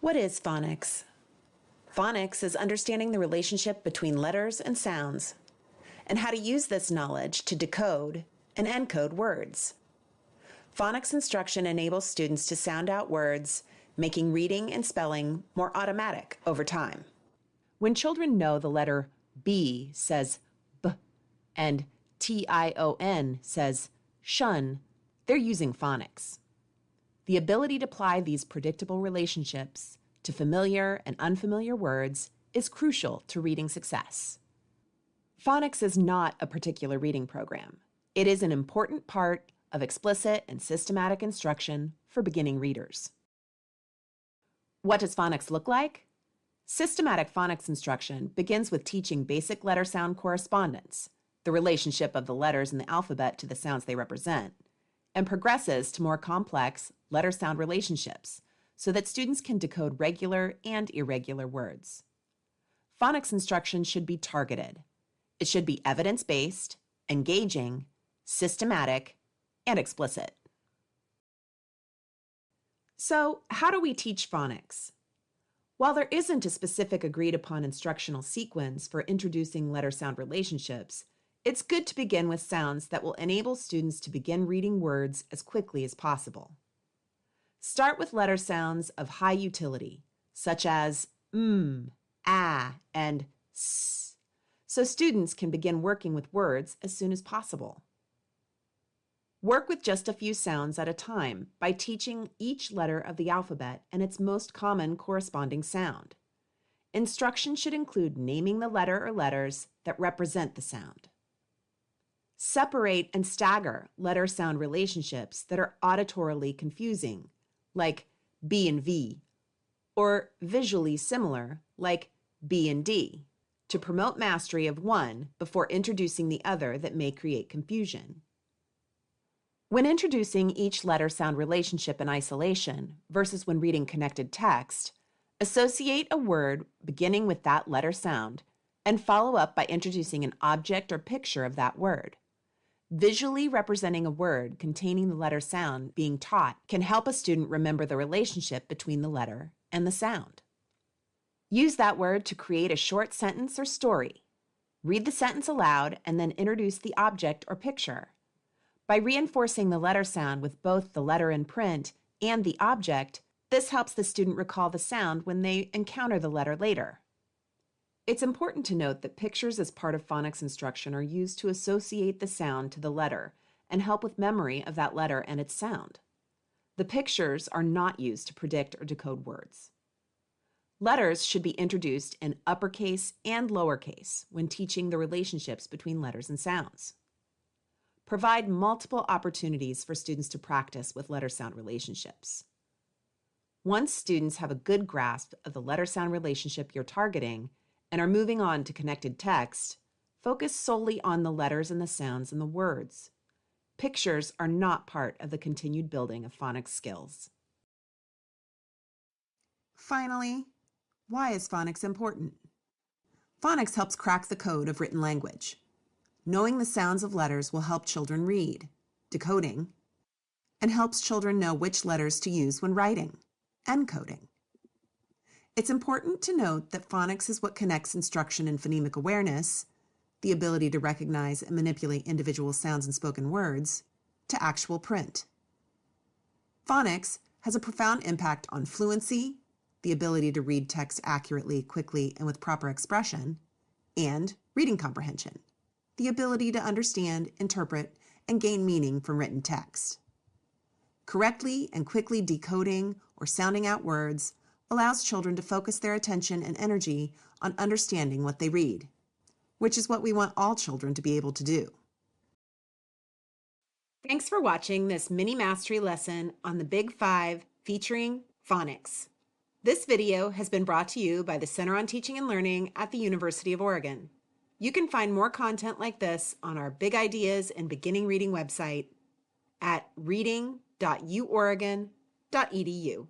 What is phonics? Phonics is understanding the relationship between letters and sounds, and how to use this knowledge to decode and encode words. Phonics instruction enables students to sound out words, making reading and spelling more automatic over time. When children know the letter B says B and TION says shun, they're using phonics. The ability to apply these predictable relationships to familiar and unfamiliar words is crucial to reading success. Phonics is not a particular reading program. It is an important part of explicit and systematic instruction for beginning readers. What does phonics look like? Systematic phonics instruction begins with teaching basic letter-sound correspondence, the relationship of the letters in the alphabet to the sounds they represent, and progresses to more complex letter-sound relationships so that students can decode regular and irregular words. Phonics instruction should be targeted. It should be evidence-based, engaging, systematic, and explicit. So, how do we teach phonics? While there isn't a specific agreed-upon instructional sequence for introducing letter-sound relationships, it's good to begin with sounds that will enable students to begin reading words as quickly as possible. Start with letter sounds of high utility, such as ah, and s, so students can begin working with words as soon as possible. Work with just a few sounds at a time by teaching each letter of the alphabet and its most common corresponding sound. Instruction should include naming the letter or letters that represent the sound. Separate and stagger letter-sound relationships that are auditorily confusing, like B and V, or visually similar, like B and D, to promote mastery of one before introducing the other that may create confusion. When introducing each letter-sound relationship in isolation versus when reading connected text, associate a word beginning with that letter sound and follow up by introducing an object or picture of that word. Visually representing a word containing the letter sound being taught can help a student remember the relationship between the letter and the sound. Use that word to create a short sentence or story. Read the sentence aloud and then introduce the object or picture. By reinforcing the letter sound with both the letter in print and the object, this helps the student recall the sound when they encounter the letter later. It's important to note that pictures as part of phonics instruction are used to associate the sound to the letter and help with memory of that letter and its sound. The pictures are not used to predict or decode words. Letters should be introduced in uppercase and lowercase when teaching the relationships between letters and sounds. Provide multiple opportunities for students to practice with letter-sound relationships. Once students have a good grasp of the letter-sound relationship you're targeting and are moving on to connected text, focus solely on the letters and the sounds in the words. Pictures are not part of the continued building of phonics skills. Finally, why is phonics important? Phonics helps crack the code of written language. Knowing the sounds of letters will help children read, decoding, and helps children know which letters to use when writing, encoding. It's important to note that phonics is what connects instruction and phonemic awareness, the ability to recognize and manipulate individual sounds in spoken words, to actual print. Phonics has a profound impact on fluency, the ability to read text accurately, quickly, and with proper expression, and reading comprehension, the ability to understand, interpret, and gain meaning from written text. Correctly and quickly decoding or sounding out words allows children to focus their attention and energy on understanding what they read, which is what we want all children to be able to do. Thanks for watching this mini mastery lesson on the Big Five featuring phonics. This video has been brought to you by the Center on Teaching and Learning at the University of Oregon. You can find more content like this on our Big Ideas and Beginning Reading website at reading.uoregon.edu.